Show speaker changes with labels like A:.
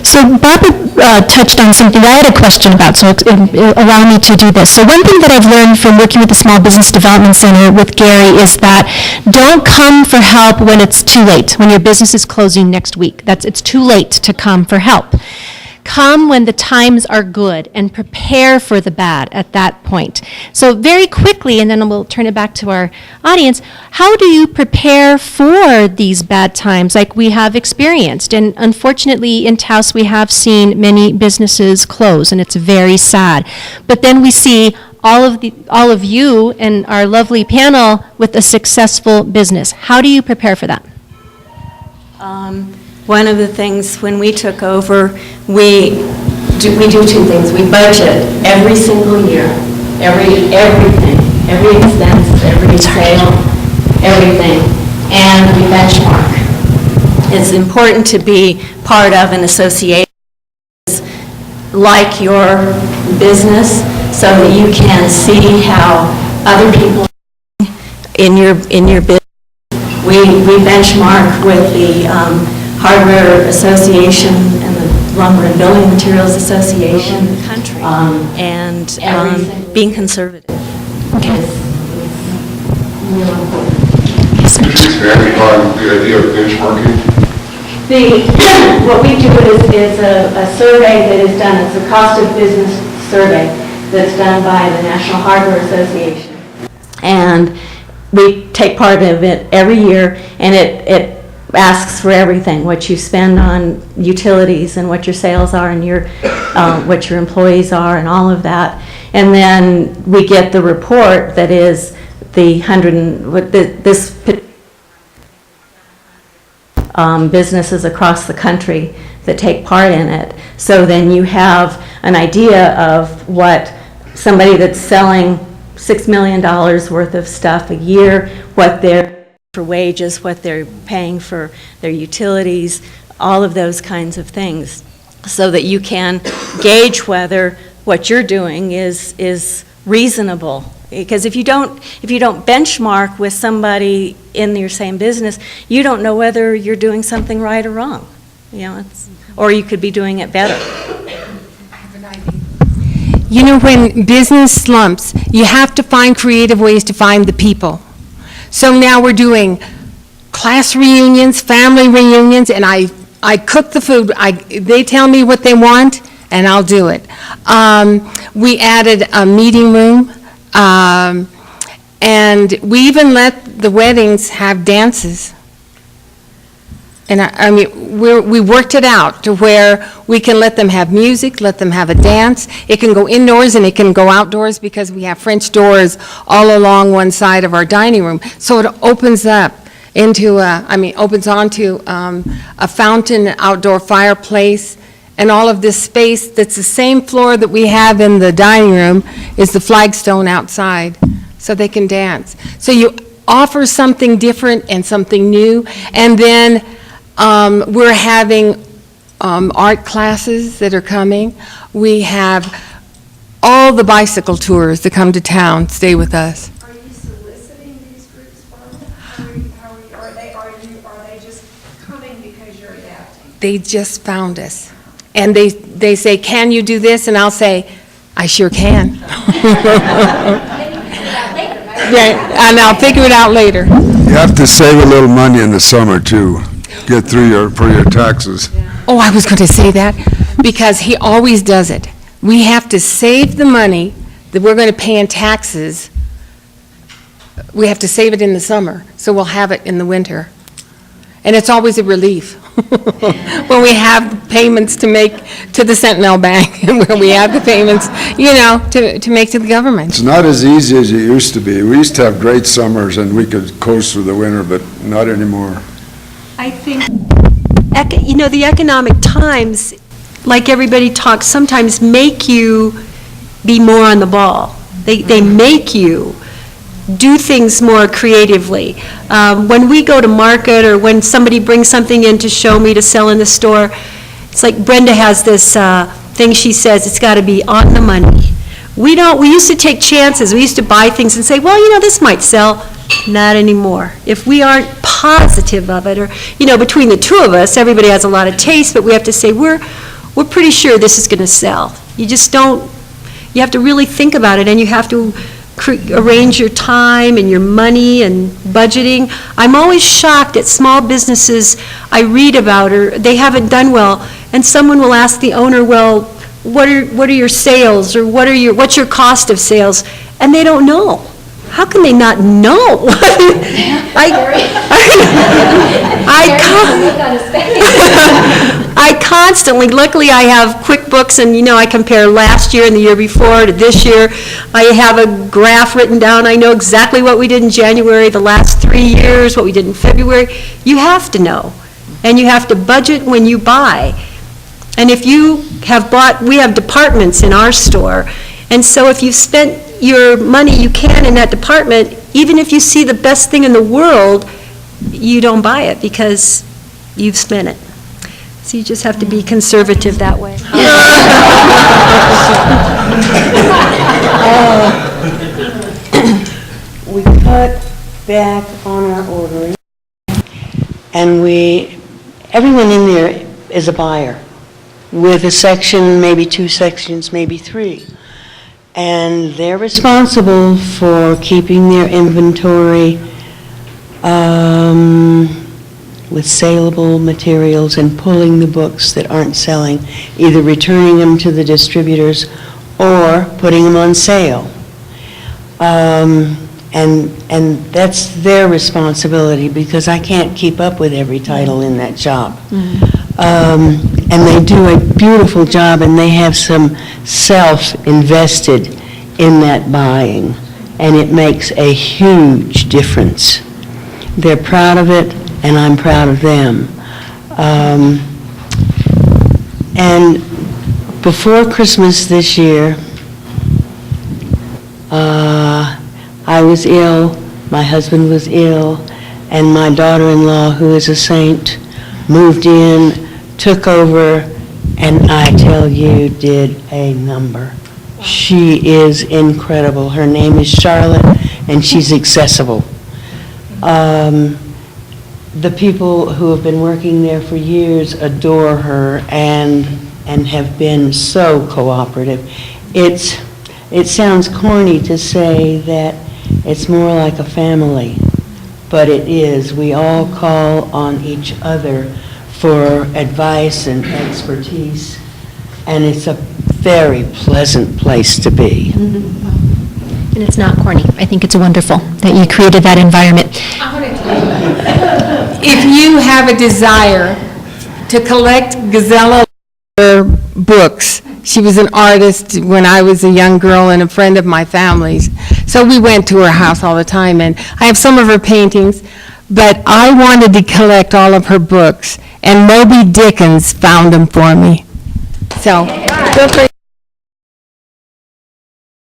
A: So Barbara touched on something I had a question about, so allow me to do this. So one thing that I've learned from working with the Small Business Development Center with Gary is that don't come for help when it's too late, when your business is closing next week. It's too late to come for help. Come when the times are good and prepare for the bad at that point. So very quickly, and then we'll turn it back to our audience, how do you prepare for these bad times like we have experienced? And unfortunately, in Taos, we have seen many businesses close, and it's very sad. But then we see all of you and our lovely panel with a successful business. How do you prepare for that?
B: One of the things when we took over, we do two things. We budget every single year, everything, every expense, every sale, everything, and we benchmark. It's important to be part of an association like your business so that you can see how other people in your business. We benchmark with the Hardware Association and the Lumber and Building Materials Association in the country, and being conservative is real important.
C: Could you expand on the idea of benchmarking?
B: What we do is a survey that is done. It's a cost of business survey that's done by the National Hardware Association, and we take part of it every year, and it asks for everything, what you spend on utilities and what your sales are and what your employees are and all of that. And then we get the report that is this businesses across the country that take part in it. So then you have an idea of what somebody that's selling $6 million worth of stuff a year, what their for wages, what they're paying for their utilities, all of those kinds of things, so that you can gauge whether what you're doing is reasonable. Because if you don't benchmark with somebody in your same business, you don't know whether you're doing something right or wrong. Or you could be doing it better.
D: You know, when business slumps, you have to find creative ways to find the people. So now we're doing class reunions, family reunions, and I cook the food. They tell me what they want, and I'll do it. We added a meeting room, and we even let the weddings have dances. And I mean, we worked it out to where we can let them have music, let them have a dance. It can go indoors and it can go outdoors because we have French doors all along one side of our dining room. So it opens up into opens onto a fountain, outdoor fireplace, and all of this space that's the same floor that we have in the dining room is the flagstone outside, so they can dance. So you offer something different and something new, and then we're having art classes that are coming. We have all the bicycle tours that come to town stay with us.
E: Are you soliciting these groups, Barbara? Are they just coming because you're adapting?
D: They just found us. And they say, can you do this? And I'll say, I sure can. Yeah, and I'll figure it out later.
C: You have to save a little money in the summer too. Get through for your taxes.
D: Oh, I was going to say that, because he always does it. We have to save the money that we're going to pay in taxes. We have to save it in the summer, so we'll have it in the winter. And it's always a relief when we have payments to make to the Sentinel Bank, and when we have the payments, to make to the government.
C: It's not as easy as it used to be. We used to have great summers and we could coast through the winter, but not anymore.
E: I think, the economic times, like everybody talks, sometimes make you be more on the ball. They make you do things more creatively. When we go to market, or when somebody brings something in to show me to sell in the store, it's like Brenda has this thing she says, it's got to be on the money. We used to take chances. We used to buy things and say, well, this might sell. Not anymore. If we aren't positive of it, or, between the two of us, everybody has a lot of taste, but we have to say, we're we're pretty sure this is going to sell. You just don't, you have to really think about it, and you have to arrange your time and your money and budgeting. I'm always shocked at small businesses I read about, or they haven't done well, and someone will ask the owner, well, what are your sales, or what's your cost of sales? And they don't know. How can they not know? I constantly, luckily I have QuickBooks, and I compare last year and the year before to this year. I have a graph written down. I know exactly what we did in January, the last 3 years, what we did in February. You have to know, and you have to budget when you buy. And if you have bought, we have departments in our store, and so if you've spent your money you can in that department, even if you see the best thing in the world, you don't buy it because you've spent it. So you just have to be conservative that way.
F: We cut back on our ordering, and everyone in there is a buyer, with a section, maybe 2 sections, maybe 3. And they're responsible for keeping their inventory with saleable materials and pulling the books that aren't selling, either returning them to the distributors or putting them on sale. And that's their responsibility, because I can't keep up with every title in that shop. And they do a beautiful job, and they have some self-invested in that buying, and it makes a huge difference. They're proud of it, and I'm proud of them. And before Christmas this year, I was ill, my husband was ill, and my daughter-in-law, who is a saint, moved in, took over, and I tell you, did a number. She is incredible. Her name is Charlotte, and she's accessible. The people who have been working there for years adore her and have been so cooperative. It sounds corny to say that it's more like a family, but it is. We all call on each other for advice and expertise, and it's a very pleasant place to be.
A: And it's not corny. I think it's wonderful that you created that environment.
D: If you have a desire to collect Gazella books, she was an artist when I was a young girl and a friend of my family's, so we went to her house all the time, and I have some of her paintings, but I wanted to collect all of her books, and Moby Dickens found them for me. So, feel free.